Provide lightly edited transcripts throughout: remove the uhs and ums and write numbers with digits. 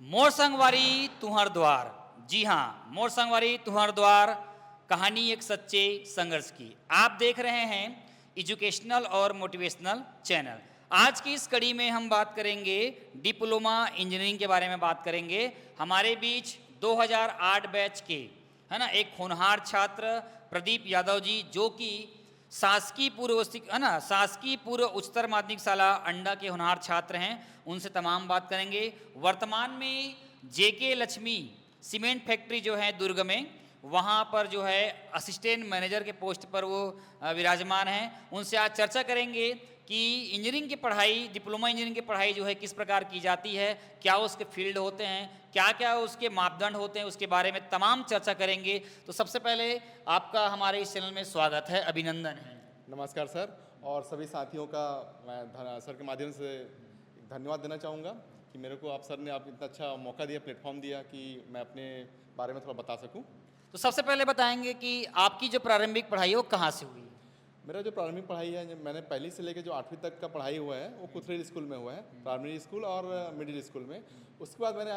मोर संगवारी तुहर द्वार। जी हाँ, मोर संगवारी तुहर द्वार, कहानी एक सच्चे संघर्ष की। आप देख रहे हैं एजुकेशनल और मोटिवेशनल चैनल। आज की इस कड़ी में हम बात करेंगे डिप्लोमा इंजीनियरिंग के बारे में बात करेंगे। हमारे बीच 2008 बैच के है ना एक होनहार छात्र प्रदीप यादव जी, जो कि शासकीय पूर्व उच्चतर माध्यमिक शाला अंडा के होनहार छात्र हैं। उनसे तमाम बात करेंगे। वर्तमान में जेके लक्ष्मी सीमेंट फैक्ट्री जो है दुर्ग में, वहाँ पर जो है असिस्टेंट मैनेजर के पोस्ट पर वो विराजमान हैं। उनसे आज चर्चा करेंगे कि इंजीनियरिंग की पढ़ाई, डिप्लोमा इंजीनियरिंग की पढ़ाई जो है किस प्रकार की जाती है, क्या उसके फील्ड होते हैं, क्या क्या उसके मापदंड होते हैं, उसके बारे में तमाम चर्चा करेंगे। तो सबसे पहले आपका हमारे इस चैनल में स्वागत है, अभिनंदन है। नमस्कार सर, और सभी साथियों का मैं सर के माध्यम से धन्यवाद देना चाहूँगा कि मेरे को आप सर ने इतना अच्छा मौका दिया, प्लेटफॉर्म दिया कि मैं अपने बारे में थोड़ा बता सकूँ। तो सबसे पहले बताएंगे कि आपकी जो प्रारंभिक पढ़ाई है वो कहाँ से हुई? मेरा जो प्रारंभिक पढ़ाई है, मैंने पहली से लेकर जो 8वीं तक का पढ़ाई हुआ है वो कुथरेल स्कूल में हुआ है, प्राइमरी स्कूल और मिडिल स्कूल में। उसके बाद मैंने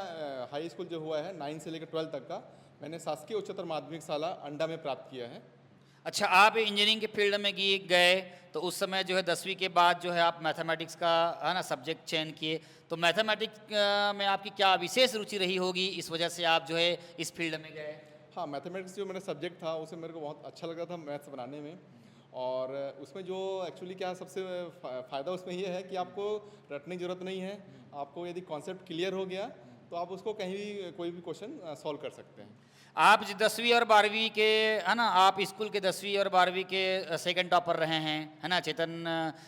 हाई स्कूल जो हुआ है 9 से लेकर 12 तक का मैंने शासकीय उच्चतर माध्यमिक शाला अंडा में प्राप्त किया है। अच्छा, आप इंजीनियरिंग के फील्ड में गए तो उस समय जो है 10वीं के बाद जो है आप मैथमेटिक्स का है ना सब्जेक्ट चयन किए। तो मैथमेटिक्स में आपकी क्या विशेष रुचि रही होगी, इस वजह से आप जो है इस फील्ड में गए? हाँ, मैथमेटिक्स जो मेरा सब्जेक्ट था उसे मेरे को बहुत अच्छा लगा था मैथ्स बनाने में। और उसमें जो एक्चुअली क्या सबसे फ़ायदा उसमें ये है कि आपको रटने की ज़रूरत नहीं है। आपको यदि कॉन्सेप्ट क्लियर हो गया तो आप उसको कहीं भी कोई भी क्वेश्चन सॉल्व कर सकते हैं। आप 10वीं और 12वीं के है ना, आप स्कूल के 10वीं और 12वीं के सेकंड टॉपर रहे हैं है ना, चेतन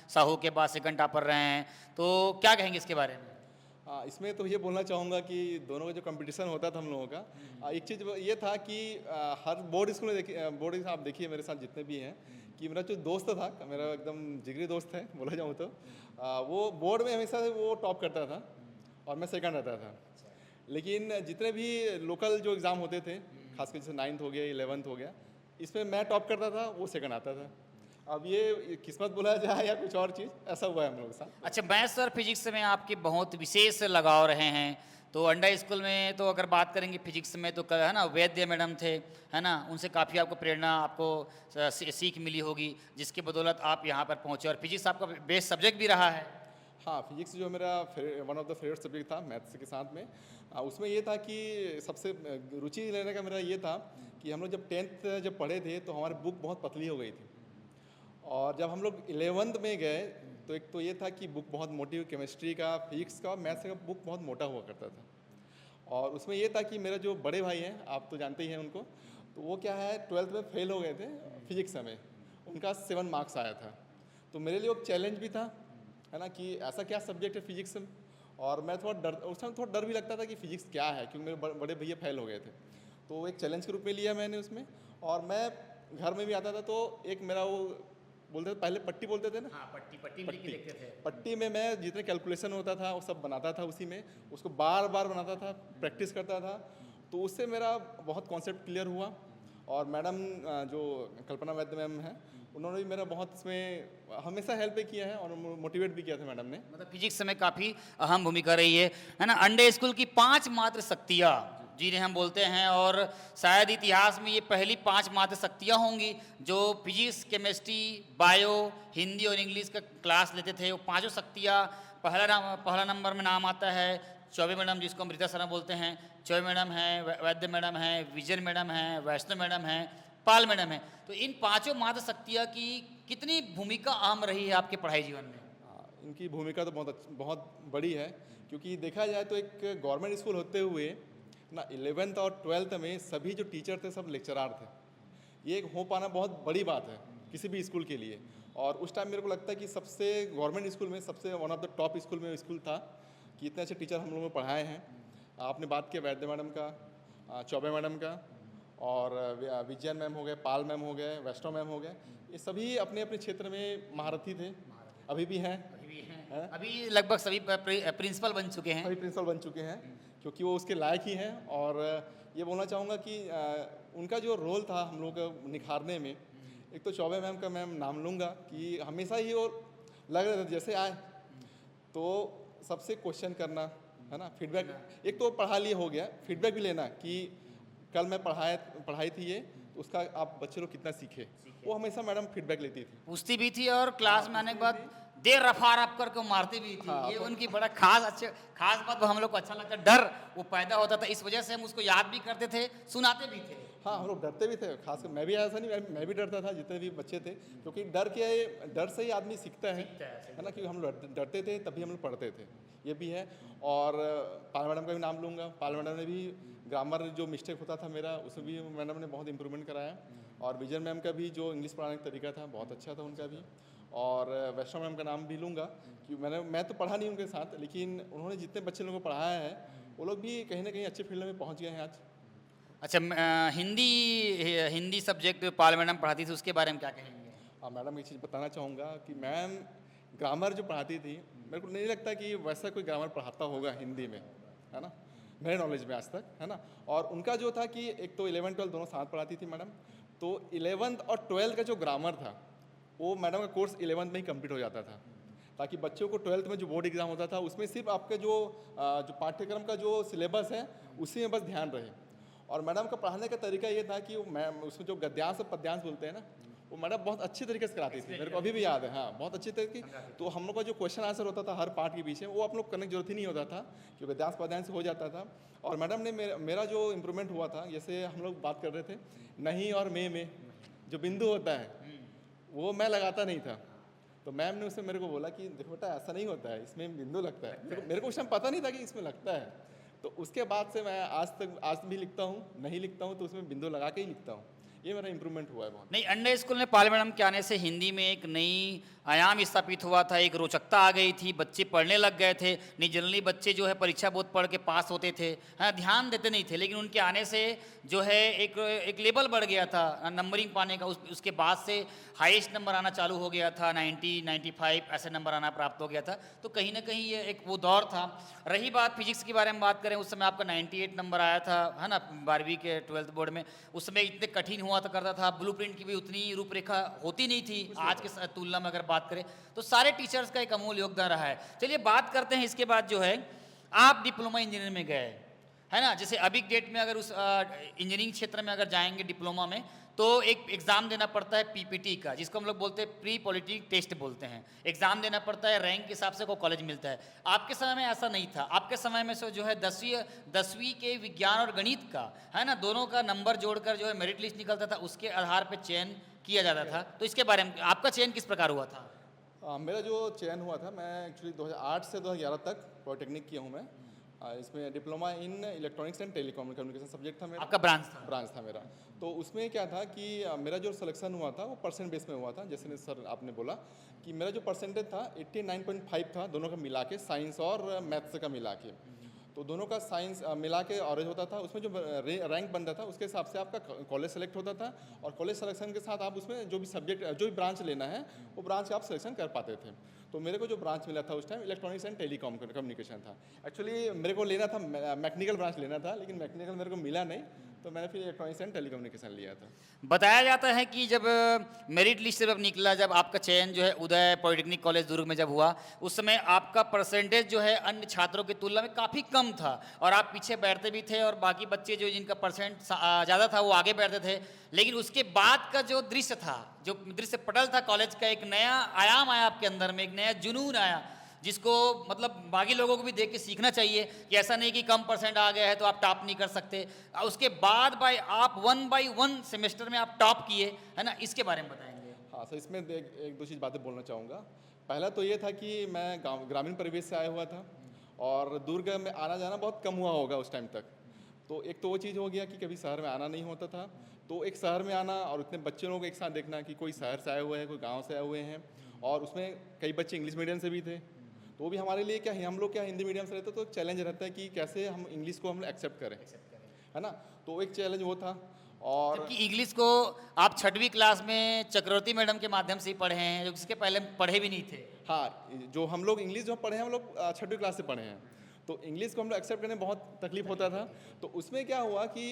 साहू के बाद सेकंड टॉपर रहे हैं। तो क्या कहेंगे इसके बारे में? इसमें तो ये बोलना चाहूँगा कि दोनों का जो कंपटीशन होता था हम लोगों का, एक चीज़ ये था कि हर बोर्ड स्कूल में देखिए, बोर्ड आप देखिए मेरे साथ जितने भी हैं, कि मेरा जो दोस्त था, मेरा एकदम जिगरी दोस्त है बोला जाऊँ तो, वो बोर्ड में हमेशा वो टॉप करता था और मैं सेकंड रहता था। लेकिन जितने भी लोकल जो एग्ज़ाम होते थे, खासकर जैसे 9th हो गया, 11th हो गया, इसमें मैं टॉप करता था, वो सेकंड आता था। अब ये किस्मत बोला जाए या कुछ और चीज़, ऐसा हुआ है हम लोग के साथ। अच्छा, मैथ्स और फिजिक्स में आपके बहुत विशेष लगाव रहे हैं। तो अंडा स्कूल में तो अगर बात करेंगे फिजिक्स में तो है ना वैद्य मैडम थे, है ना, उनसे काफ़ी आपको प्रेरणा, आपको सीख मिली होगी, जिसके बदौलत आप यहाँ पर पहुँचे और फिजिक्स आपका बेस्ट सब्जेक्ट भी रहा है। हाँ, फिजिक्स जो मेरा one of the favourite subject था मैथ्स के साथ में। उसमें ये था कि सबसे रुचि लेने का मेरा ये था कि हम लोग जब 10th जब पढ़े थे तो हमारी बुक बहुत पतली हो गई थी, और जब हम लोग 11th में गए तो एक तो ये था कि बुक बहुत मोटी, केमिस्ट्री का, फिजिक्स का, मैथ्स का बुक बहुत मोटा हुआ करता था। और उसमें ये था कि मेरे जो बड़े भाई हैं, आप तो जानते ही हैं उनको, तो वो क्या है 12th में फेल हो गए थे फिजिक्स में, उनका 7 मार्क्स आया था। तो मेरे लिए एक चैलेंज भी था, है ना, कि ऐसा क्या सब्जेक्ट है फिजिक्स में। और मैं थोड़ा डर, उस समय थोड़ा डर भी लगता था कि फिजिक्स क्या है, क्योंकि मेरे बड़े भैया फेल हो गए थे। तो एक चैलेंज के रूप में लिया मैंने उसमें। और मैं घर में भी आता था तो एक मेरा वो बोलते थे, पहले पट्टी बोलते थे ना, हाँ, पट्टी लिख के देखते थे। पट्टी में मैं जितने कैलकुलेशन होता था वो सब बनाता था, उसी में उसको बार बार बनाता था, प्रैक्टिस करता था। तो उससे मेरा बहुत कॉन्सेप्ट क्लियर हुआ। और मैडम जो कल्पना वैद्य मैम हैं, उन्होंने भी मेरा बहुत इसमें हमेशा हेल्प भी किया है और मोटिवेट भी किया था मैडम ने। मतलब फिजिक्स में काफ़ी अहम भूमिका रही है ना। अंडे स्कूल की 5 मात्र शक्तियाँ जिन्हें हम बोलते हैं, और शायद इतिहास में ये पहली 5 मात्र शक्तियाँ होंगी जो फिजिक्स, केमिस्ट्री, बायो, हिंदी और इंग्लिश का क्लास लेते थे। वो 5 शक्तियाँ, पहला नंबर में नाम आता है चौबे मैडम, जिसको अमृता शर्मा बोलते हैं। चौबे मैडम हैं, वैद्य मैडम हैं, विजय मैडम हैं, वैष्णव मैडम हैं, पाल मैडम हैं। तो इन 5 मात्र शक्तियाँ की कितनी भूमिका अहम रही है आपके पढ़ाई जीवन में? इनकी भूमिका तो बहुत बड़ी है, क्योंकि देखा जाए तो एक गवर्नमेंट स्कूल होते हुए ना 11th और 12th में सभी जो टीचर थे सब लेक्चरार थे। ये एक हो पाना बहुत बड़ी बात है किसी भी स्कूल के लिए। और उस टाइम मेरे को लगता है कि सबसे गवर्नमेंट स्कूल में सबसे one of the top school में स्कूल था कि इतने अच्छे टीचर हम लोगों ने पढ़ाए हैं। आपने बात किया वैद्य मैडम का, चौबे मैडम का, और विजयन मैम हो गए, पाल मैम हो गए, वैष्णव मैम हो गए। ये सभी अपने अपने क्षेत्र में महारथी थे, अभी भी हैं। अभी लगभग सभी प्रिंसिपल बन चुके हैं। सभी प्रिंसिपल बन चुके हैं, क्योंकि वो उसके लायक ही हैं। और ये बोलना चाहूँगा कि उनका जो रोल था हम लोग को निखारने में, एक तो चौबे मैम का मैम नाम लूँगा कि हमेशा ही वो लग रहे थे जैसे आए तो सबसे क्वेश्चन करना, है ना। फीडबैक एक तो पढ़ा लिए हो गया, फीडबैक भी लेना कि कल मैं पढ़ाई थी ये, तो उसका आप बच्चे लोग कितना सीखे, वो हमेशा मैडम फीडबैक लेती थी। पूछती भी थी और क्लास में आने के बाद देर रफा रफ करके मारती भी थी। हाँ, ये तो उनकी बड़ा खास बात हम लोग को अच्छा लगता, डर वो पैदा होता था, इस वजह से हम उसको याद भी करते थे, सुनाते भी थे। हाँ, हम लोग डरते भी थे, खासकर मैं भी ऐसा नहीं, मैं भी डरता था, जितने भी बच्चे थे, क्योंकि डर से ही आदमी सीखता है ना, क्योंकि हम लोग डरते थे तभी हम लोग पढ़ते थे, ये भी है। और पाल मैडम का भी नाम लूँगा, पाल मैडम ने भी ग्रामर जो मिस्टेक होता था मेरा, उसमें भी मैडम ने बहुत इंप्रूवमेंट कराया। और विजय मैम का भी जो इंग्लिश पढ़ाने का तरीका था बहुत अच्छा था उनका भी। और वैष्णव मैम का नाम भी लूँगा कि मैं तो पढ़ा नहीं उनके साथ, लेकिन उन्होंने जितने बच्चे लोगों को पढ़ाया है वो लोग भी कहीं ना कहीं अच्छे फील्ड में पहुँच गए हैं आज। अच्छा, हिंदी सब्जेक्ट पाल मैडम पढ़ाती थी, उसके बारे में क्या कहेंगे? मैडम एक चीज़ बताना चाहूँगा कि मैम ग्रामर जो पढ़ाती थी, मेरे को नहीं लगता कि वैसा कोई ग्रामर पढ़ाता होगा हिंदी में, है ना, मेरे नॉलेज में आज तक, है ना। और उनका जो था कि एक तो 11 12 दोनों साथ पढ़ाती थी मैडम, तो 11th और 12th का जो ग्रामर था वो मैडम का कोर्स 11th में ही कंप्लीट हो जाता था, ताकि बच्चों को 12th में जो बोर्ड एग्जाम होता था उसमें सिर्फ आपके जो पाठ्यक्रम का जो सिलेबस है उसी में बस ध्यान रहे। और मैडम का पढ़ाने का तरीका ये था कि वो मैम उसमें जो गद्यांश और पद्यांश बोलते हैं ना, वो मैडम बहुत अच्छे तरीके से कराती थी, मेरे को अभी भी याद है। हाँ, बहुत अच्छे तरीके। तो हम लोग का जो क्वेश्चन आंसर होता था हर पार्ट के पीछे, वो आप लोग करने की जरूरत ही नहीं होता था, क्योंकि गद्यांश पद्यांश हो जाता था। और मैडम ने मेरा जो इम्प्रूवमेंट हुआ था, जैसे हम लोग बात कर रहे थे नहीं और में जो बिंदु होता है वो मैं लगाता नहीं था, तो मैम ने उसमें मेरे को बोला कि देखो बेटा ऐसा नहीं होता है, इसमें बिंदु लगता है। मेरे को उस टाइम पता नहीं था कि इसमें लगता है, तो उसके बाद से मैं आज भी लिखता हूँ, नहीं लिखता हूँ तो उसमें बिंदु लगा के ही लिखता हूँ। ये मेरा इम्प्रूवमेंट हुआ है बहुत। नहीं, अंडर स्कूल में पाल मैडम के आने से हिंदी में एक नई आयाम स्थापित हुआ था, एक रोचकता आ गई थी, बच्चे पढ़ने लग गए थे। नहीं, जनरली बच्चे जो है परीक्षा बहुत पढ़ के पास होते थे, हाँ, ध्यान देते नहीं थे, लेकिन उनके आने से जो है एक लेवल बढ़ गया था नंबरिंग पाने का। उसके बाद से हाईएस्ट नंबर आना चालू हो गया था, 90 95 ऐसे नंबर आना प्राप्त हो गया था। तो कहीं ना कहीं ये एक वो दौर था। रही बात फिजिक्स के बारे में बात करें, उस समय आपका 98 नंबर आया था, है ना, 12वीं के 12th बोर्ड में। उस समय इतने कठिन हुआ तो करता था, ब्लूप्रिंट की भी उतनी रूपरेखा होती नहीं थी आज के तुलना में अगर बात करें तो। सारे टीचर्स का एक अमूल्य योगदान रहा है। चलिए बात करते हैं इसके बाद जो है, आप डिप्लोमा इंजीनियरिंग में गए, है ना। जैसे अभी डेट में अगर उस इंजीनियरिंग क्षेत्र में अगर जाएंगे डिप्लोमा में, तो एक एग्ज़ाम देना पड़ता है पीपीटी का, जिसको हम लोग बोलते हैं प्री पॉलिटिक टेस्ट बोलते हैं। एग्ज़ाम देना पड़ता है, रैंक के हिसाब से को कॉलेज मिलता है। आपके समय में ऐसा नहीं था। आपके समय में जो है 10वीं के विज्ञान और गणित का, है ना, दोनों का नंबर जोड़कर जो है मेरिट लिस्ट निकलता था, उसके आधार पर चयन किया जाता था। तो इसके बारे में आपका चयन किस प्रकार हुआ था? मेरा जो चयन हुआ था, मैं एक्चुअली 2008 से 2011 तक पॉलिटेक्निक किया हूँ मैं। इसमें diploma in electronics and telecommunication subject था मेरा। आपका ब्रांच था मेरा। तो उसमें क्या था कि मेरा जो सिलेक्शन हुआ था वो परसेंट बेस में हुआ था। जैसे सर आपने बोला कि मेरा जो परसेंटेज था 89.5 था, दोनों का मिला के, साइंस और मैथ्स का मिला के। तो दोनों का साइंस मिला के ऑरेंज होता था। उसमें जो रैंक बनता था उसके हिसाब से आपका कॉलेज सेलेक्ट होता था, और कॉलेज सिलेक्शन के साथ आप उसमें जो भी सब्जेक्ट, जो भी ब्रांच लेना है वो ब्रांच आप सिलेक्शन कर पाते थे। तो मेरे को जो ब्रांच मिला था उस time electronics and telecom communication था। एक्चुअली मेरे को लेना था मैकेनिकल ब्रांच लेना था, लेकिन मैकेनिकल मेरे को मिला नहीं, तो मैंने फिर इलेक्ट्रॉनिक्स एंड टेलीकम्युनिकेशन लिया था। बताया जाता है कि जब मेरिट लिस्ट से जब निकला, जब आपका चयन जो है उदय पॉलिटेक्निक कॉलेज दुर्ग में जब हुआ, उस समय आपका परसेंटेज जो है अन्य छात्रों की तुलना में काफ़ी कम था, और आप पीछे बैठते भी थे, और बाकी बच्चे जो जिनका परसेंट ज़्यादा था वो आगे बैठते थे। लेकिन उसके बाद का जो दृश्य था, जो दृश्य पटल था कॉलेज का, एक नया आयाम आया आपके अंदर में, एक नया जुनून आया, जिसको मतलब बाकी लोगों को भी देख के सीखना चाहिए कि ऐसा नहीं कि कम परसेंट आ गया है तो आप टॉप नहीं कर सकते। उसके बाद आप 1 by 1 सेमेस्टर में आप टॉप किए, है ना, इसके बारे में बताएंगे? हाँ सर, इसमें एक दो चीज़ बातें बोलना चाहूँगा। पहला तो ये था कि मैं ग्रामीण परिवेश से आया हुआ था, और दुर्ग में आना जाना बहुत कम हुआ होगा उस टाइम तक। तो एक तो वो चीज़ हो गया कि कभी शहर में आना नहीं होता था, तो एक शहर में आना और उतने बच्चे लोगों को एक साथ देखना कि कोई शहर से आए हुए हैं, कोई गांव से आए हुए हैं, और उसमें कई बच्चे इंग्लिश मीडियम से भी थे। तो वो भी हमारे लिए क्या, हम लोग क्या हिंदी मीडियम से रहते, तो चैलेंज रहता है कि कैसे हम इंग्लिश को हम एक्सेप्ट करें, है ना। तो एक चैलेंज वो था। और जबकि इंग्लिश को आप 6वीं क्लास में चक्रवर्ती मैडम के माध्यम से ही पढ़े हैं, जो इसके पहले पढ़े भी नहीं थे। हाँ, जो हम लोग इंग्लिश जो पढ़े हैं, हम लोग 6वीं क्लास से पढ़े हैं, तो इंग्लिश को हम लोग एक्सेप्ट करने में बहुत तकलीफ होता था। तो उसमें क्या हुआ कि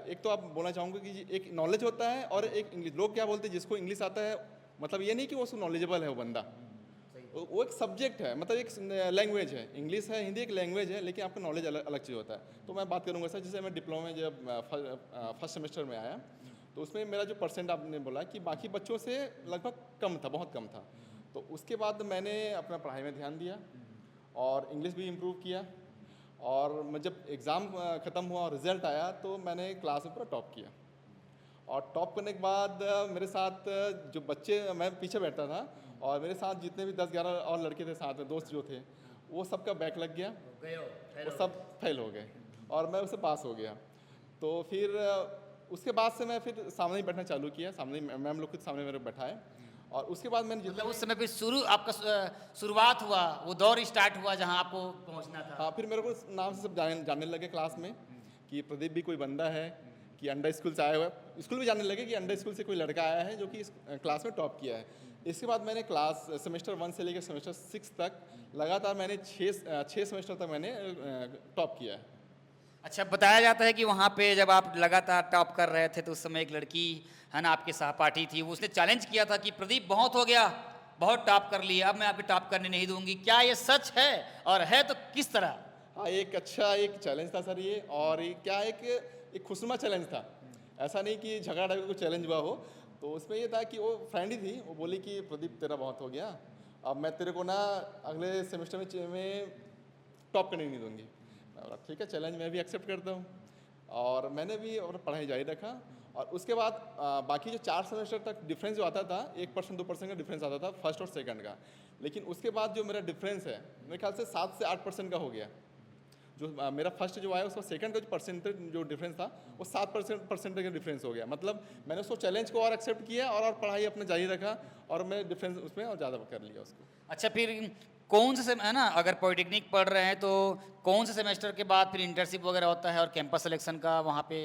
एक तो आप बोलना चाहूँगा कि एक नॉलेज होता है, और एक इंग्लिश, लोग क्या बोलते हैं जिसको इंग्लिश आता है, मतलब ये नहीं कि वो नॉलेजेबल है वो बंदा, वो एक सब्जेक्ट है, मतलब एक लैंग्वेज है, इंग्लिश है, हिंदी एक लैंग्वेज है, लेकिन आपका नॉलेज अलग अलग चीज़ होता है। तो मैं बात करूँगा सर, जैसे मैं डिप्लोमा में जब फर्स्ट सेमेस्टर में आया, तो उसमें मेरा जो परसेंट आपने बोला कि बाकी बच्चों से लगभग कम था, बहुत कम था। तो उसके बाद मैंने अपना पढ़ाई में ध्यान दिया और इंग्लिश भी इम्प्रूव किया, और मैं जब एग्ज़ाम ख़त्म हुआ और रिज़ल्ट आया तो मैंने क्लास में पूरा टॉप किया। और टॉप करने के बाद मेरे साथ जो बच्चे, मैं पीछे बैठता था, और मेरे साथ जितने भी 10-11 और लड़के थे साथ में, दोस्त जो थे, वो सबका बैक लग गया, वो सब फेल हो गए और मैं उससे पास हो गया। तो फिर उसके बाद से मैं फिर सामने ही बैठना चालू किया, सामने मैम लोग खुद सामने मेरे बैठाए, और उसके बाद मैंने मतलब उस समय फिर आपका शुरुआत हुआ, वो दौर स्टार्ट हुआ जहाँ आपको पहुँचना था। हाँ, फिर मेरे को नाम से सब जानने लगे क्लास में कि प्रदीप भी कोई बंदा है, कि अंडर स्कूल से आया हुआ है। स्कूल भी जानने लगे कि अंडर स्कूल से कोई लड़का आया है जो कि इस क्लास में टॉप किया है। इसके बाद मैंने क्लास सेमेस्टर 1 से लेकर सेमेस्टर 6 तक लगातार मैंने 6 सेमेस्टर तक मैंने टॉप किया है। अच्छा, बताया जाता है कि वहाँ पे जब आप लगातार टॉप कर रहे थे तो उस समय एक लड़की है ना, आपके सहपाठी थी, वो उसने चैलेंज किया था कि प्रदीप बहुत हो गया, बहुत टॉप कर लिया, अब मैं आपके टॉप करने नहीं दूंगी। क्या ये सच है, और है तो किस तरह? हाँ, एक अच्छा एक चैलेंज था सर ये, और ये क्या एक खुशनुमा चैलेंज था। ऐसा नहीं कि झगड़ा टाइप का कोई चैलेंज हुआ हो। तो उसमें ये था कि वो फ्रेंड ही थी, वो बोली कि प्रदीप तेरा बहुत हो गया, अब मैं तेरे को ना अगले सेमेस्टर में टॉप करने नहीं दूंगी। मैं बोला ठीक है, चैलेंज मैं भी एक्सेप्ट करता हूँ, और मैंने भी और पढ़ाई जारी रखा। और उसके बाद बाकी जो 4 सेमेस्टर तक डिफरेंस जो आता था, 1% 2% का डिफरेंस आता था फर्स्ट और सेकंड का, लेकिन उसके बाद जो मेरा डिफरेंस है मेरे ख्याल से 7 से 8% का हो गया। जो मेरा फर्स्ट जो आया उसका सेकंड का जो परसेंटेज जो डिफरेंस था वो 7% का डिफरेंस हो गया। मतलब मैंने उसको चैलेंज को और एक्सेप्ट किया और पढ़ाई अपना जारी रखा, और मैं डिफरेंस उसमें और ज़्यादा कर लिया उसको। अच्छा, फिर कौन से है ना, अगर पॉलिटेक्निक पढ़ रहे हैं तो कौन से सेमेस्टर के बाद फिर इंटर्नशिप वगैरह होता है और कैंपस सिलेक्शन का वहाँ पे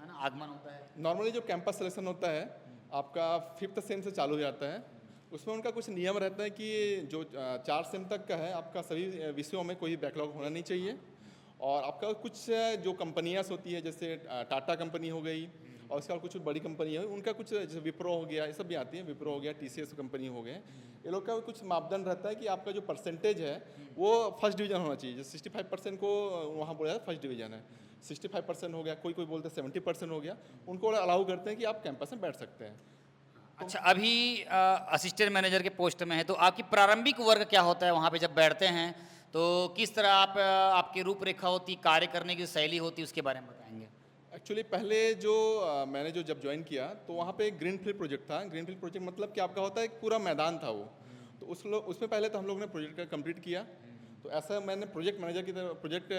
है ना आगमन होता है? नॉर्मली जो कैंपस सिलेक्शन होता है आपका 5th सेम से चालू हो जाता है। उसमें उनका कुछ नियम रहता है कि जो 4 सेम तक का है आपका सभी विषयों में कोई बैकलॉग होना नहीं चाहिए, और आपका कुछ जो कंपनियाँ होती है जैसे टाटा कंपनी हो गई, और उसके बाद कुछ बड़ी कंपनी है उनका कुछ, जैसे विप्रो हो गया, ये सब भी आती है, विप्रो हो गया, TCS कंपनी हो गए, ये लोग का कुछ मापदंड रहता है कि आपका जो परसेंटेज है वो फर्स्ट डिवीजन होना चाहिए। जैसे 65% को वहाँ बोला जाता है फर्स्ट डिवीजन है, 65% हो गया, कोई बोलते हैं 70% हो गया, उनको अलाउ करते हैं कि आप कैंपस में बैठ सकते हैं। अच्छा, अभी असिस्टेंट मैनेजर के पोस्ट में है, तो आपकी प्रारंभिक वर्ग क्या होता है वहाँ पे जब बैठते हैं, तो किस तरह आपकी रूपरेखा होती, कार्य करने की शैली होती, उसके बारे में बताएंगे? एक्चुअली पहले जो मैंने जब ज्वाइन किया तो वहाँ पे एक ग्रीन फील्ड प्रोजेक्ट था। ग्रीन फील्ड प्रोजेक्ट मतलब कि आपका होता है एक पूरा मैदान था वो। तो उसमें पहले तो हम लोग ने प्रोजेक्ट का कंप्लीट किया। तो ऐसा मैंने प्रोजेक्ट मैनेजर की तरह, प्रोजेक्ट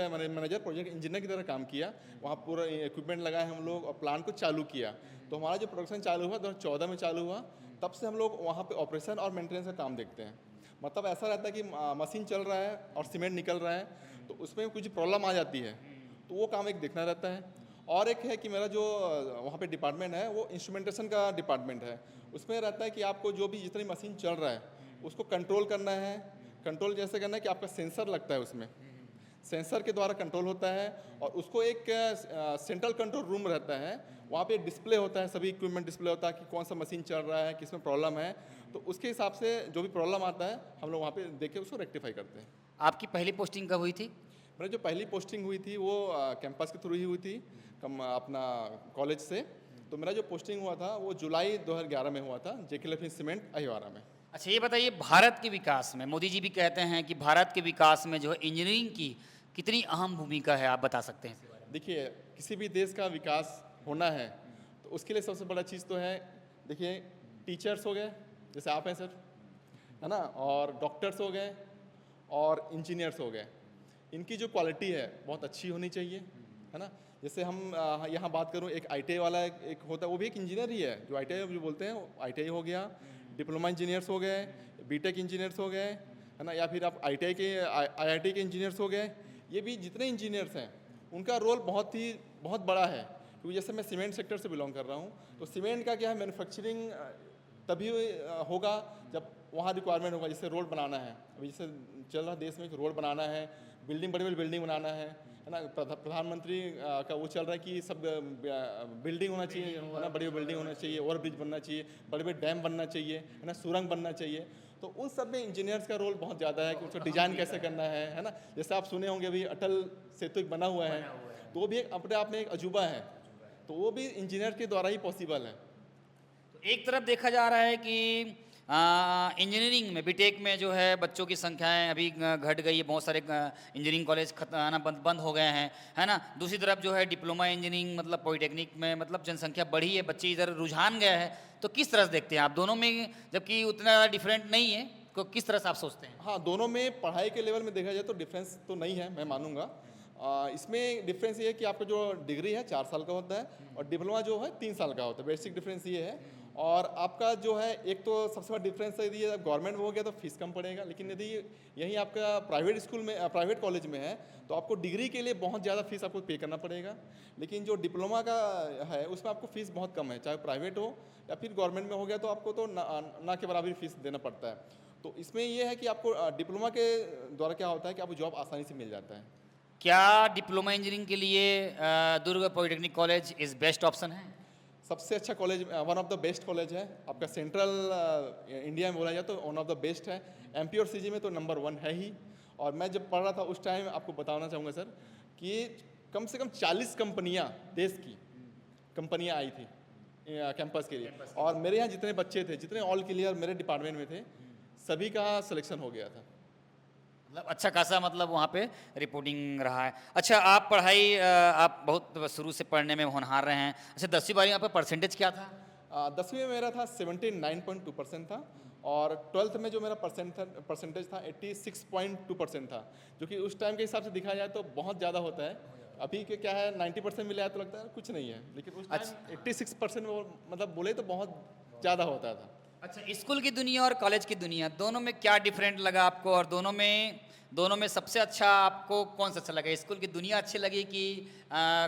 इंजीनियर की तरह काम किया। वहाँ पूरा इक्विपमेंट लगाए हम लोग और प्लांट को चालू किया। तो हमारा जो प्रोडक्शन चालू हुआ 2014 में चालू हुआ, तब से हम लोग वहाँ पे ऑपरेशन और मेंटेनेंस का काम देखते हैं। मतलब ऐसा रहता है कि मशीन चल रहा है और सीमेंट निकल रहा है, तो उसमें कुछ प्रॉब्लम आ जाती है तो वो काम एक देखना रहता है। और एक है कि मेरा जो वहाँ पे डिपार्टमेंट है वो इंस्ट्रूमेंटेशन का डिपार्टमेंट है। उसमें रहता है कि आपको जो भी जितनी मशीन चल रहा है उसको कंट्रोल करना है। कंट्रोल जैसे करना है कि आपका सेंसर लगता है, उसमें सेंसर के द्वारा कंट्रोल होता है, और उसको एक सेंट्रल कंट्रोल रूम रहता है, वहाँ पे डिस्प्ले होता है, सभी इक्विपमेंट डिस्प्ले होता है कि कौन सा मशीन चल रहा है, किस में प्रॉब्लम है। तो उसके हिसाब से जो भी प्रॉब्लम आता है हम लोग वहाँ पे देख के उसको रेक्टिफाई करते हैं। आपकी पहली पोस्टिंग कब हुई थी? मेरी जो पहली पोस्टिंग हुई थी वो कैंपस के थ्रू ही हुई थी, अपना कॉलेज से। तो मेरा जो पोस्टिंग हुआ था वो जुलाई 2011 में हुआ था, जेके लक्ष्मी सीमेंट अहिवारा में। अच्छा, ये बताइए, भारत के विकास में मोदी जी भी कहते हैं कि भारत के विकास में जो है इंजीनियरिंग की कितनी अहम भूमिका है, आप बता सकते हैं? देखिए, किसी भी देश का विकास होना है तो उसके लिए सबसे बड़ा चीज़ तो है, देखिए टीचर्स हो गए जैसे आप हैं सर, है ना, और डॉक्टर्स हो गए और इंजीनियर्स हो गए। इनकी जो क्वालिटी है बहुत अच्छी होनी चाहिए, है ना। जैसे हम यहाँ बात करूँ, एक ITI वाला एक होता है, वो भी एक इंजीनियर ही है, जो ITI जो बोलते हैं ITI हो गया, डिप्लोमा इंजीनियर्स हो गए, बीटेक इंजीनियर्स हो गए, है ना, या फिर आप ITI के IIT के इंजीनियर्स हो गए। ये भी जितने इंजीनियर्स हैं उनका रोल बहुत बड़ा है, क्योंकि जैसे मैं सीमेंट सेक्टर से बिलोंग कर रहा हूँ, तो सीमेंट का क्या है, मैन्युफैक्चरिंग तभी होगा जब वहाँ रिक्वायरमेंट होगा। जैसे रोड बनाना है, अभी जैसे चल रहा देश में कि रोड बनाना है, बिल्डिंग बड़ी बड़ी बिल्डिंग बनाना है ना। प्रधानमंत्री का वो चल रहा है कि सब बिल्डिंग होना चाहिए, है ना, बड़ी बिल्डिंग होना चाहिए, ओवर ब्रिज बनना चाहिए, बड़े बड़े डैम बनना चाहिए, है ना, सुरंग बनना चाहिए। तो उन सब में इंजीनियर्स का रोल बहुत ज़्यादा है कि उसको डिजाइन कैसे करना है ना। जैसे आप सुने होंगे अभी अटल सेतु एक बना हुआ है, तो वो भी एक अपने आप में एक अजूबा है, तो वो भी इंजीनियर के द्वारा ही पॉसिबल है। तो एक तरफ देखा जा रहा है कि इंजीनियरिंग में बीटेक में जो है बच्चों की संख्याएं अभी घट गई है, बहुत सारे इंजीनियरिंग कॉलेज आना बंद हो गए हैं, है ना। दूसरी तरफ जो है डिप्लोमा इंजीनियरिंग मतलब पॉलिटेक्निक में मतलब जनसंख्या बढ़ी है, बच्चे इधर रुझान गया है। तो किस तरह से देखते हैं आप दोनों में, जबकि उतना डिफरेंट नहीं है, तो किस तरह से आप सोचते हैं? हाँ, दोनों में पढ़ाई के लेवल में देखा जाए तो डिफरेंस तो नहीं है, मैं मानूंगा। इसमें डिफरेंस ये है कि आपका जो डिग्री है 4 साल का होता है और डिप्लोमा जो है 3 साल का होता है। बेसिक डिफरेंस ये है। और आपका जो है एक तो सबसे बड़ा डिफरेंस है, यदि गवर्नमेंट में हो गया तो फीस कम पड़ेगा, लेकिन यदि यही आपका प्राइवेट स्कूल में प्राइवेट कॉलेज में है तो आपको डिग्री के लिए बहुत ज़्यादा फीस आपको पे करना पड़ेगा। लेकिन जो डिप्लोमा का है उसमें आपको फीस बहुत कम है, चाहे प्राइवेट हो या फिर गवर्नमेंट में हो गया तो आपको तो ना के बराबर फीस देना पड़ता है। तो इसमें ये है कि आपको डिप्लोमा के द्वारा क्या होता है कि आपको जॉब आसानी से मिल जाता है। क्या डिप्लोमा इंजीनियरिंग के लिए Durg polytechnic college is best option है? सबसे अच्छा college, one of the best college है आपका। सेंट्रल इंडिया में बोला जाए तो वन ऑफ द बेस्ट है। एमपी और सीजी में तो नंबर 1 है ही। और मैं जब पढ़ रहा था उस टाइम आपको बताना चाहूँगा सर कि कम से कम 40 कंपनियाँ, देश की कंपनियाँ आई थी कैंपस के लिए, और मेरे यहाँ जितने बच्चे थे, जितने ऑल क्लियर मेरे डिपार्टमेंट में थे, सभी का सिलेक्शन हो गया था। मतलब अच्छा खासा मतलब वहाँ पे रिपोर्टिंग रहा है। अच्छा, आप पढ़ाई आप बहुत शुरू से पढ़ने में होनहार रहे हैं। अच्छा, 10वीं 12वीं आपका परसेंटेज क्या था? 10वीं में मेरा था 79.2% था, और 12th में जो मेरा परसेंटेज था 86.2% था, जो कि उस टाइम के हिसाब से देखा जाए तो बहुत ज़्यादा होता है। अभी के क्या है 90% मिला है तो लगता है कुछ नहीं है, लेकिन उस टाइम 86% मतलब बोले तो बहुत ज़्यादा होता था। अच्छा, स्कूल की दुनिया और कॉलेज की दुनिया दोनों में क्या डिफरेंट लगा आपको, और दोनों में सबसे अच्छा आपको कौन सा अच्छा लगा? स्कूल की दुनिया अच्छी लगी कि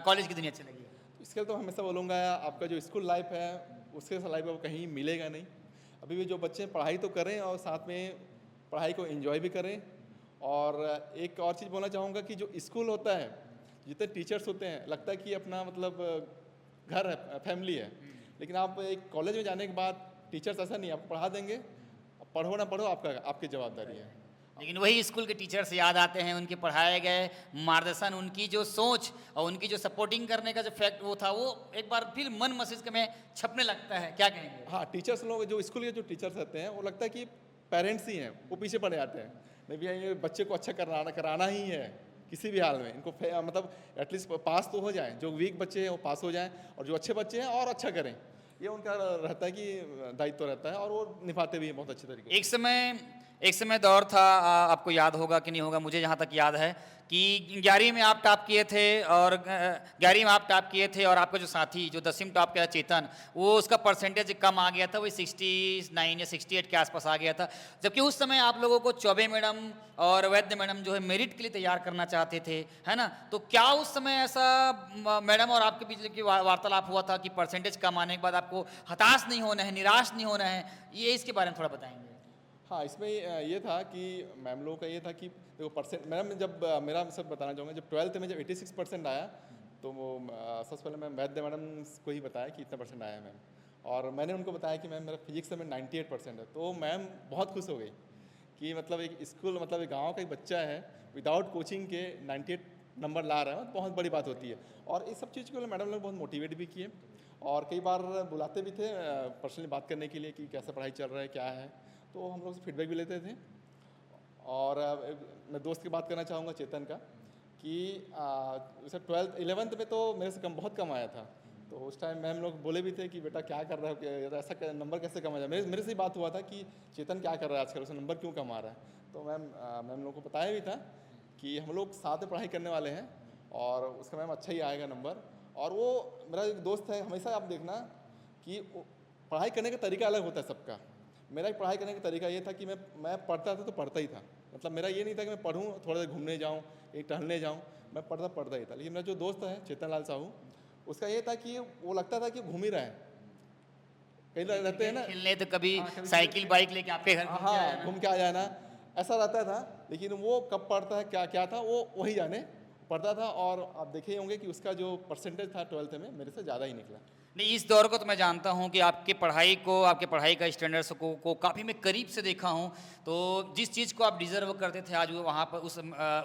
कॉलेज की दुनिया अच्छी लगी? इसके लिए तो हमेशा बोलूँगा आपका जो स्कूल लाइफ है उसके लाइफ में कहीं मिलेगा नहीं। अभी भी जो बच्चे पढ़ाई तो करें और साथ में पढ़ाई को एंजॉय भी करें। और एक और चीज़ बोलना चाहूँगा कि जो स्कूल होता है, जितने टीचर्स होते हैं लगता है कि अपना मतलब घर है, फैमिली है, लेकिन आप एक कॉलेज में जाने के बाद टीचर्स ऐसा नहीं, आप पढ़ा देंगे, पढ़ो ना पढ़ो आपकी जवाबदारी है। लेकिन वही स्कूल के टीचर्स याद आते हैं, उनके पढ़ाए गए मार्गदर्शन, उनकी जो सोच और उनकी जो सपोर्टिंग करने का जो फैक्ट वो था, वो एक बार फिर मन मस्तिष्क में छपने लगता है। क्या कहेंगे? हाँ, टीचर्स लोग जो स्कूल के जो टीचर्स रहते हैं वो लगता है कि पेरेंट्स ही हैं, वो पीछे पड़े आते हैं। नहीं भैया, ये बच्चे को अच्छा कराना ही है किसी भी हाल में, इनको मतलब एटलीस्ट पास तो हो जाएं, जो वीक बच्चे हैं वो पास हो जाएं, और जो अच्छे बच्चे हैं और अच्छा करें। ये उनका रहता है कि दायित्व रहता है, और वो निभाते भी हैं बहुत अच्छे तरीके से। एक समय दौर था, आपको याद होगा कि नहीं होगा, मुझे जहाँ तक याद है कि 11वीं में आप टॉप किए थे, और 11वीं में आप टॉप किए थे, और आपका जो साथी जो 10वीं में टॉप किया चेतन, वो उसका परसेंटेज कम आ गया था, वही 69 या 68 के आसपास आ गया था। जबकि उस समय आप लोगों को चौबे मैडम और वैद्य मैडम जो है मेरिट के लिए तैयार करना चाहते थे, है ना। तो क्या उस समय ऐसा मैडम और आपके बीच की वार्तालाप हुआ था कि परसेंटेज कम आने के बाद आपको हताश नहीं होना है, निराश नहीं होना है? ये इसके बारे में थोड़ा बताएंगे। हाँ, इसमें ये था कि मैम लोगों का ये था कि देखो परसेंट, मैम जब मेरा सब बताना चाहूँगा, जब 12th में जब 86% आया तो वो सबसे पहले मैं वैद्य मैडम को ही बताया कि इतना परसेंट आया मैम, और मैंने उनको बताया कि मैम मेरा फिजिक्स में 98% है। तो मैम बहुत खुश हो गई कि मतलब एक स्कूल, मतलब एक गाँव का एक बच्चा है विदाउट कोचिंग के 98 नंबर ला रहा है, बहुत बड़ी बात होती है। और इस सब चीज़ को मैडम लोग बहुत मोटिवेट भी किए, और कई बार बुलाते भी थे पर्सनली बात करने के लिए कि कैसा पढ़ाई चल रहा है, क्या है, तो हम लोग से फीडबैक भी लेते थे। और मैं दोस्त की बात करना चाहूँगा चेतन का कि उसे 11th में तो मेरे से बहुत कम आया था, तो उस टाइम मैम लोग बोले भी थे कि बेटा क्या कर रहा है, ऐसा नंबर कैसे कम आ जाए। मेरे से ही बात हुआ था कि चेतन क्या कर रहा है आजकल, उसे नंबर क्यों कम आ रहा है। तो मैम लोग को बताया भी था कि हम लोग साथ में पढ़ाई करने वाले हैं, और उसका मैम अच्छा ही आएगा नंबर। और वो मेरा एक दोस्त है, हमेशा आप देखना कि पढ़ाई करने का तरीका अलग होता है सबका। मेरा एक पढ़ाई करने का तरीका ये था कि मैं पढ़ता था तो पढ़ता ही था, मतलब मेरा ये नहीं था कि मैं पढ़ूँ थोड़ा देर घूमने जाऊँ, एक टहलने जाऊँ, मैं पढ़ता ही था। लेकिन मेरा जो दोस्त है चेतन लाल साहू, उसका ये था कि वो लगता था कि घूम ही रहे हैं, कहीं रहते हैं ना खेलने, तो कभी साइकिल बाइक लेके आपके घर हाँ घूम के आ जाना, ऐसा रहता था। लेकिन वो कब पढ़ता है क्या था वो वही जाने, पढ़ता था। और आप देखे होंगे कि उसका जो परसेंटेज था 12th में मेरे से ज़्यादा ही निकला। नहीं, इस दौर को तो मैं जानता हूँ कि आपकी पढ़ाई को, आपके पढ़ाई का स्टैंडर्ड्स को काफ़ी मैं करीब से देखा हूँ। तो जिस चीज़ को आप डिज़र्व करते थे, आज वो वहाँ पर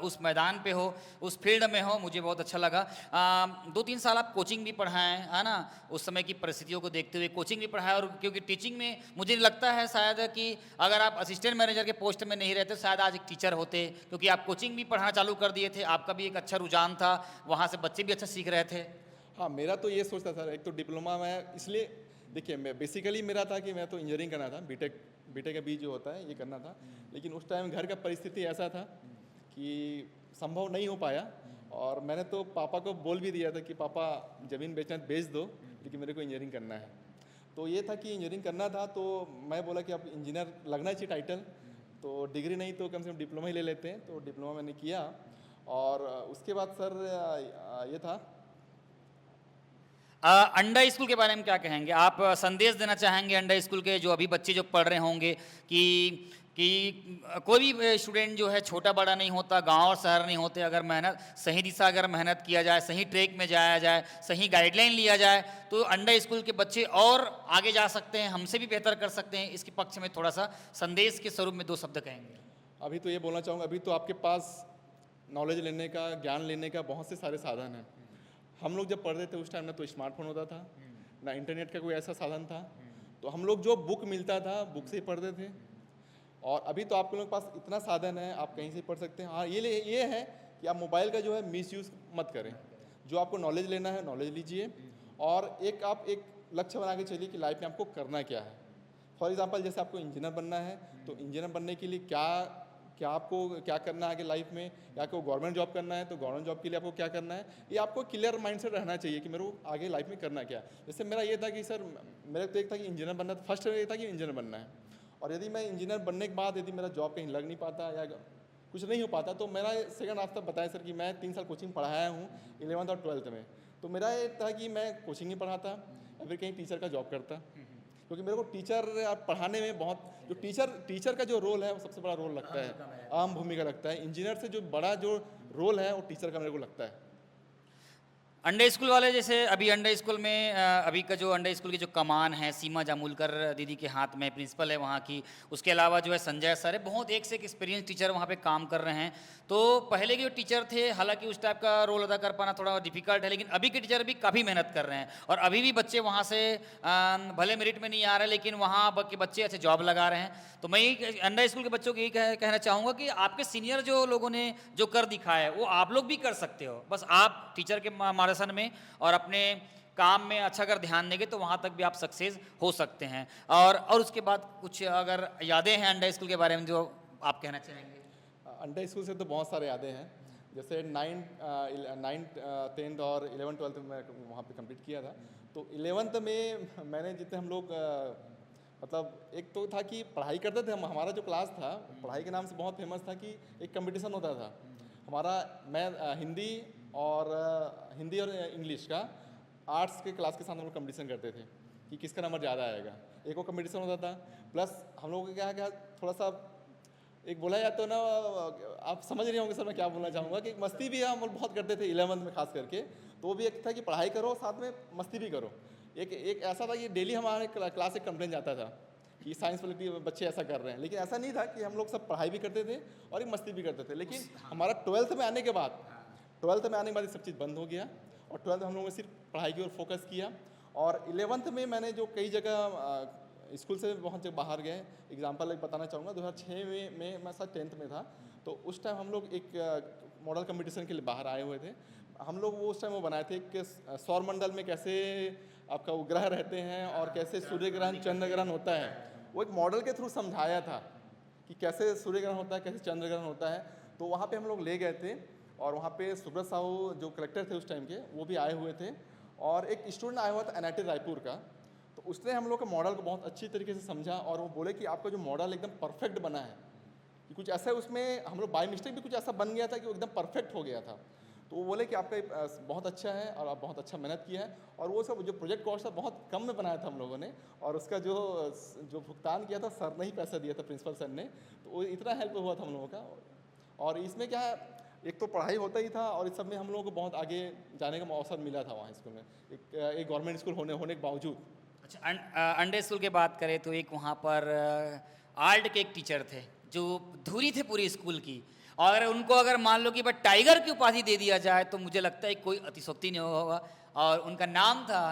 उस मैदान पे हो, उस फील्ड में हो, मुझे बहुत अच्छा लगा। 2-3 साल आप कोचिंग भी पढ़ाएँ, है ना? उस समय की परिस्थितियों को देखते हुए कोचिंग भी पढ़ाया, और क्योंकि टीचिंग में मुझे लगता है शायद कि अगर आप असिस्टेंट मैनेजर के पोस्ट में नहीं रहते, शायद आज एक टीचर होते, क्योंकि आप कोचिंग भी पढ़ाना चालू कर दिए थे, आपका भी एक अच्छा रुझान था, वहाँ से बच्चे भी अच्छा सीख रहे थे। हाँ, मेरा तो ये सोच था सर, एक तो डिप्लोमा में इसलिए देखिए, मैं बेसिकली मेरा था कि मैं तो इंजीनियरिंग करना था, बीटेक बीटेक का बीच जो होता है ये करना था। लेकिन उस टाइम घर का परिस्थिति ऐसा था कि संभव नहीं हो पाया, और मैंने तो पापा को बोल भी दिया था कि पापा ज़मीन बेचना है तो बेच दो, लेकिन मेरे को इंजीनियरिंग करना है। तो ये था कि इंजीनियरिंग करना था, तो मैं बोला कि अब इंजीनियर लगना चाहिए टाइटल, तो डिग्री नहीं तो कम से कम डिप्लोमा ही ले लेते हैं, तो डिप्लोमा मैंने किया। और उसके बाद सर ये था। अंडा स्कूल के बारे में क्या कहेंगे आप? संदेश देना चाहेंगे अंडा स्कूल के जो अभी बच्चे जो पढ़ रहे होंगे कि कोई भी स्टूडेंट जो है छोटा बड़ा नहीं होता, गांव और शहर नहीं होते, अगर मेहनत सही दिशा, अगर मेहनत किया जाए, सही ट्रैक में जाया जाए, सही गाइडलाइन लिया जाए, तो अंडा स्कूल के बच्चे और आगे जा सकते हैं, हमसे भी बेहतर कर सकते हैं। इसके पक्ष में थोड़ा सा संदेश के स्वरूप में 2 शब्द कहेंगे। अभी तो ये बोलना चाहूँगा, अभी तो आपके पास नॉलेज लेने का, ज्ञान लेने का बहुत से सारे साधन हैं। हम लोग जब पढ़ रहे थे उस टाइम ना तो स्मार्टफोन होता था, ना इंटरनेट का कोई ऐसा साधन था, तो हम लोग जो बुक मिलता था बुक से ही पढ़ते थे। और अभी तो आपके लोगों के पास इतना साधन है, आप कहीं से पढ़ सकते हैं। हाँ, ये है कि आप मोबाइल का जो है मिसयूज़ मत करें। जो आपको नॉलेज लेना है नॉलेज लीजिए, और आप एक लक्ष्य बना के चलिए कि लाइफ में आपको करना क्या है। फॉर एग्जांपल जैसे आपको इंजीनियर बनना है, तो इंजीनियर बनने के लिए क्या आपको क्या करना है आगे लाइफ में, या आपको गवर्नमेंट जॉब करना है तो गवर्नमेंट जॉब के लिए आपको क्या करना है, ये आपको क्लियर माइंडसेट रहना चाहिए कि मेरे को आगे लाइफ में करना क्या है। जैसे मेरा ये था कि सर, मेरा तो एक था कि इंजीनियर बनना, फर्स्ट ये था कि इंजीनियर बनना है, और यदि मैं इंजीनियर बनने के बाद यदि मेरा जॉब कहीं लग नहीं पाता या कुछ नहीं हो पाता, तो मेरा सेकंड रास्ता बताया सर कि मैं 3 साल कोचिंग पढ़ाया हूँ 11th और 12th में। तो मेरा ये था कि मैं कोचिंग ही पढ़ाता या फिर कहीं टीचर का जॉब करता, क्योंकि मेरे को टीचर पढ़ाने में बहुत, जो टीचर का जो रोल है वो सबसे बड़ा रोल लगता है, अहम भूमिका लगता है। इंजीनियर से जो बड़ा जो रोल है वो टीचर का मेरे को लगता है। अंडा स्कूल वाले, जैसे अभी अंडा स्कूल में अभी का जो अंडा स्कूल की जो कमान है सीमा जामुलकर दीदी के हाथ में, प्रिंसिपल है वहाँ की, उसके अलावा जो है संजय सर है, बहुत एक से एक एक्सपीरियंस टीचर वहाँ पे काम कर रहे हैं। तो पहले के जो टीचर थे, हालांकि उस टाइप का रोल अदा कर पाना थोड़ा डिफिकल्ट है, लेकिन अभी के टीचर भी काफ़ी मेहनत कर रहे हैं, और अभी भी बच्चे वहाँ से भले मेरिट में नहीं आ रहे, लेकिन वहाँ के बच्चे अच्छे जॉब लगा रहे हैं। तो मैं अंडा स्कूल के बच्चों को यही कहना चाहूँगा कि आपके सीनियर जो लोगों ने जो कर दिखाया है वो आप लोग भी कर सकते हो, बस आप टीचर के मार्गदर्शन में और अपने काम में अच्छा अगर ध्यान देंगे तो वहाँ तक भी आप सक्सेस हो सकते हैं। और उसके बाद कुछ अगर यादें हैं अंडा स्कूल के बारे में जो आप कहना चाहेंगे? अंडा स्कूल से तो बहुत सारे यादें हैं। जैसे 9th 10th और 11th 12th में मैं वहाँ पे कंप्लीट किया था। तो 11th में मैंने जितने हम लोग मतलब एक तो था कि पढ़ाई करते थे हम, हमारा जो क्लास था पढ़ाई के नाम से बहुत फेमस था कि एक कंपटीशन होता था हमारा। मैं हिंदी और इंग्लिश का आर्ट्स के क्लास के साथ हम लोग कंपटीशन करते थे कि किसका नंबर ज़्यादा आएगा। एक वो कंपटीशन होता था, प्लस हम लोगों को क्या थोड़ा सा एक बोला जाता है ना, आप समझ रहे होंगे सर मैं क्या बोलना चाहूँगा, कि मस्ती भी हम लोग बहुत करते थे 11th में खास करके। तो वो भी एक था कि पढ़ाई करो साथ में मस्ती भी करो। एक ऐसा था कि डेली हमारे क्लास से कंप्लेन जाता था कि साइंस वाले बच्चे ऐसा कर रहे हैं, लेकिन ऐसा नहीं था कि हम लोग सब पढ़ाई भी करते थे और एक मस्ती भी करते थे। लेकिन हमारा 12th में आने के बाद ये सब चीज़ बंद हो गया, और 12th में हम लोगों ने सिर्फ पढ़ाई की ओर फोकस किया। और 11th में मैंने जो कई जगह स्कूल से बहुत जगह बाहर गए, एग्जाम्पल एक बताना चाहूँगा। 2006 में मैं शायद 10th में था, तो उस टाइम हम लोग एक मॉडल कंपटीशन के लिए बाहर आए हुए थे। हम लोग वो उस टाइम वो बनाए थे कि सौरमंडल में कैसे आपका वो ग्रह रहते हैं और कैसे सूर्य ग्रहण चंद्र ग्रहण होता है, वो एक मॉडल के थ्रू समझाया था कि कैसे सूर्य ग्रहण होता है, कैसे चंद्र ग्रहण होता है। तो वहाँ पे हम लोग ले गए थे, और वहाँ पे सुब्रत साहू जो कलेक्टर थे उस टाइम के, वो भी आए हुए थे, और एक स्टूडेंट आया हुआ था NIT रायपुर का। तो उसने हम लोग के मॉडल को बहुत अच्छी तरीके से समझा, और वो बोले कि आपका जो मॉडल एकदम परफेक्ट बना है, कि कुछ ऐसा उसमें हम लोग बाय मिस्टेक भी कुछ ऐसा बन गया था कि वो एकदम परफेक्ट हो गया था। तो वो बोले कि आपका बहुत अच्छा है और आप बहुत अच्छा मेहनत किया है। और वो सब जो प्रोजेक्ट कॉस्ट था बहुत कम में बनाया था हम लोगों ने, और उसका जो भुगतान किया था सर ने ही पैसा दिया था, प्रिंसिपल सर ने। तो वो इतना हेल्प हुआ था हम लोगों का। और इसमें क्या है, एक तो पढ़ाई होता ही था और इस सब में हम लोगों को बहुत आगे जाने का अवसर मिला था वहाँ स्कूल में, एक गवर्नमेंट स्कूल होने के बावजूद। अच्छा, अंडे स्कूल की बात करें तो एक वहाँ पर आर्ट के एक टीचर थे जो धुरी थे पूरी स्कूल की, और अगर उनको अगर मान लो कि बस टाइगर की उपाधि दे दिया जाए तो मुझे लगता है कोई अतिशोक्ति नहीं होगा। और उनका नाम था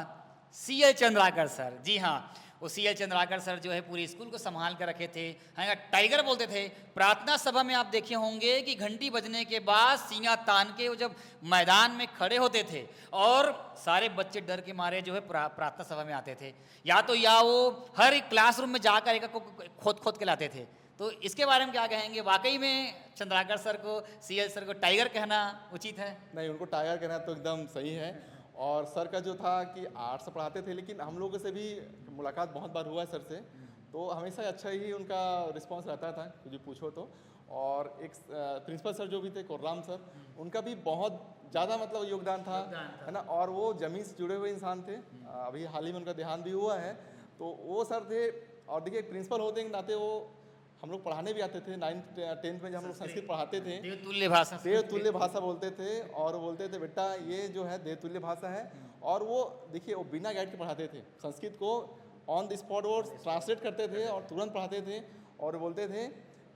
CL चंद्राकर सर। जी हाँ, वो CL चंद्राकर सर जो है पूरी स्कूल को संभाल कर रखे थे। हाँ, टाइगर बोलते थे। प्रार्थना सभा में आप देखे होंगे कि घंटी बजने के बाद सीना तान के वो जब मैदान में खड़े होते थे और सारे बच्चे डर के मारे जो है प्रार्थना सभा में आते थे, या वो हर एक क्लासरूम में जाकर एक खोद खोद के लाते थे। तो इसके बारे में क्या कहेंगे? वाकई में चंद्राकर सर को, CL सर को टाइगर कहना उचित है? नहीं, उनको टाइगर कहना तो एकदम सही है। और सर का जो था कि आर्ट्स पढ़ाते थे, लेकिन हम लोगों से भी मुलाकात बहुत बार हुआ है सर से, तो हमेशा अच्छा ही उनका रिस्पांस रहता था मुझे पूछो तो। और एक प्रिंसिपल सर जो भी थे कोर्राम सर, उनका भी बहुत ज़्यादा मतलब योगदान था, है ना। और वो ज़मीन से जुड़े हुए इंसान थे, अभी हाल ही में उनका देहांत भी हुआ है। तो वो सर थे। और देखिए, प्रिंसिपल होते के नाते वो हम लोग पढ़ाने भी आते थे। 9th 10th में जब हम लोग संस्कृत पढ़ाते थे, देवतुल्य भाषा, देवतुल्य भाषा बोलते थे। और बोलते थे बेटा ये जो है देवतुल्य भाषा है। और वो देखिए, वो बिना गाइड के पढ़ाते थे संस्कृत को, ऑन द स्पॉट वो ट्रांसलेट करते थे और तुरंत पढ़ाते थे। और बोलते थे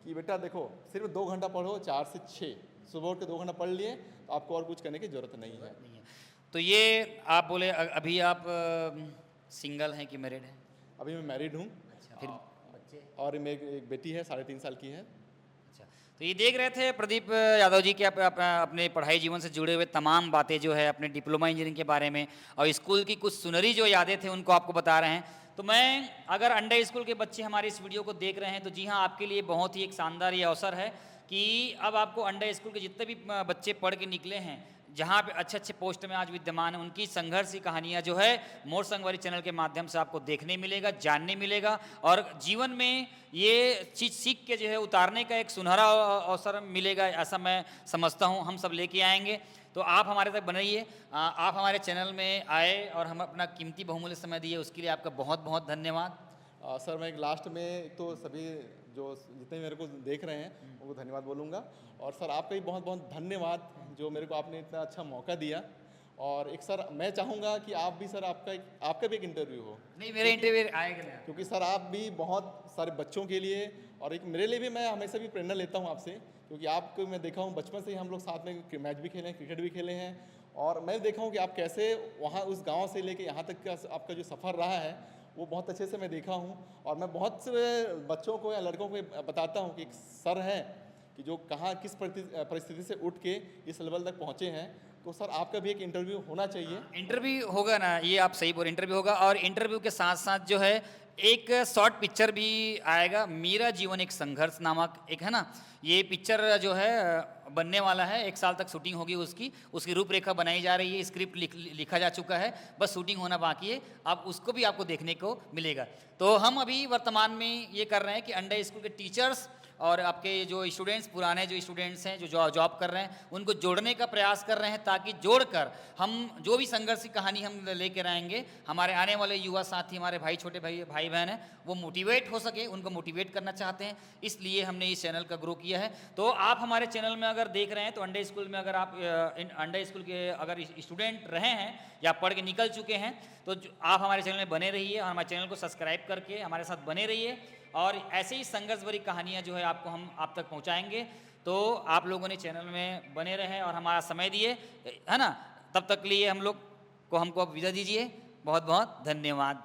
कि बेटा देखो, सिर्फ 2 घंटा पढ़ो, 4 से 6 सुबह उठ के 2 घंटा पढ़ लिए तो आपको और कुछ करने की जरूरत नहीं है। तो ये आप बोले अभी आप सिंगल हैं कि मैरिड हैं? अभी मैं मैरिड हूँ। अच्छा, फिर बच्चे? और मेरी एक बेटी है, 3.5 साल की है। अच्छा, तो ये देख रहे थे प्रदीप यादव जी के अपने पढ़ाई जीवन से जुड़े हुए तमाम बातें जो है अपने डिप्लोमा इंजीनियरिंग के बारे में, और स्कूल की कुछ सुनहरी जो यादें थे उनको आपको बता रहे हैं। तो मैं, अगर अंडा स्कूल के बच्चे हमारे इस वीडियो को देख रहे हैं तो जी हाँ, आपके लिए बहुत ही एक शानदार ये अवसर है कि अब आपको अंडा स्कूल के जितने भी बच्चे पढ़ के निकले हैं, जहाँ पे अच्छे अच्छे पोस्ट में आज विद्यमान है, उनकी संघर्ष की कहानियाँ जो है मोर संगवारी चैनल के माध्यम से आपको देखने मिलेगा, जानने मिलेगा, और जीवन में ये चीज़ सीख के जो है उतारने का एक सुनहरा अवसर मिलेगा, ऐसा मैं समझता हूँ। हम सब लेके आएंगे, तो आप हमारे तक बने रहिए। आप हमारे चैनल में आए और हम अपना कीमती बहुमूल्य समय दिए, उसके लिए आपका बहुत बहुत धन्यवाद। सर, मैं एक लास्ट में तो सभी जो जितने मेरे को देख रहे हैं उनको धन्यवाद बोलूँगा। और सर, आपका भी बहुत बहुत धन्यवाद जो मेरे को आपने इतना अच्छा मौका दिया। और एक सर, मैं चाहूँगा कि आप भी सर, आपका भी एक इंटरव्यू हो। नहीं, मेरे इंटरव्यू आएगा, क्योंकि सर आप भी बहुत सारे बच्चों के लिए और एक मेरे लिए भी, मैं हमेशा भी प्रेरणा लेता हूँ आपसे, क्योंकि आपको मैं देखा हूँ बचपन से ही हम लोग साथ में मैच भी खेले हैं, क्रिकेट भी खेले हैं। और मैं देखा हूँ कि आप कैसे वहाँ उस गाँव से लेके यहाँ तक का आपका जो सफ़र रहा है वो बहुत अच्छे से मैं देखा हूँ। और मैं बहुत से बच्चों को या लड़कों को बताता हूँ कि एक सर है कि जो कहाँ किस परिस्थिति से उठ के इस लेवल तक पहुँचे हैं। तो सर, आपका भी एक इंटरव्यू होना चाहिए। इंटरव्यू होगा ना, ये आप सही बोल, इंटरव्यू होगा। और इंटरव्यू के साथ साथ जो है एक शॉर्ट पिक्चर भी आएगा, मेरा जीवन एक संघर्ष नामक, एक है ना, ये पिक्चर जो है बनने वाला है। 1 साल तक शूटिंग होगी उसकी रूपरेखा बनाई जा रही है, स्क्रिप्ट लिखा जा चुका है, बस शूटिंग होना बाकी है। आप उसको भी आपको देखने को मिलेगा। तो हम अभी वर्तमान में ये कर रहे हैं कि अंडा स्कूल के टीचर्स और आपके जो स्टूडेंट्स, पुराने जो स्टूडेंट्स हैं जो जॉब कर रहे हैं, उनको जोड़ने का प्रयास कर रहे हैं, ताकि जोड़कर हम जो भी संघर्ष की कहानी हम लेकर आएंगे, हमारे आने वाले युवा साथी, हमारे भाई, छोटे भाई बहन हैं, वो मोटिवेट हो सके, उनको मोटिवेट करना चाहते हैं। इसलिए हमने इस चैनल का ग्रो किया है। तो आप हमारे चैनल में अगर देख रहे हैं तो अंडा स्कूल में अगर आप अंडा स्कूल के अगर स्टूडेंट रहे हैं या पढ़ के निकल चुके हैं तो आप हमारे चैनल में बने रहिए, और हमारे चैनल को सब्सक्राइब करके हमारे साथ बने रहिए। और ऐसे ही संघर्ष भरी कहानियाँ जो है आप तक पहुँचाएंगे। तो आप लोगों ने चैनल में बने रहें और हमारा समय दिए, है ना। तब तक लिए हमको अब विदा दीजिए। बहुत बहुत धन्यवाद।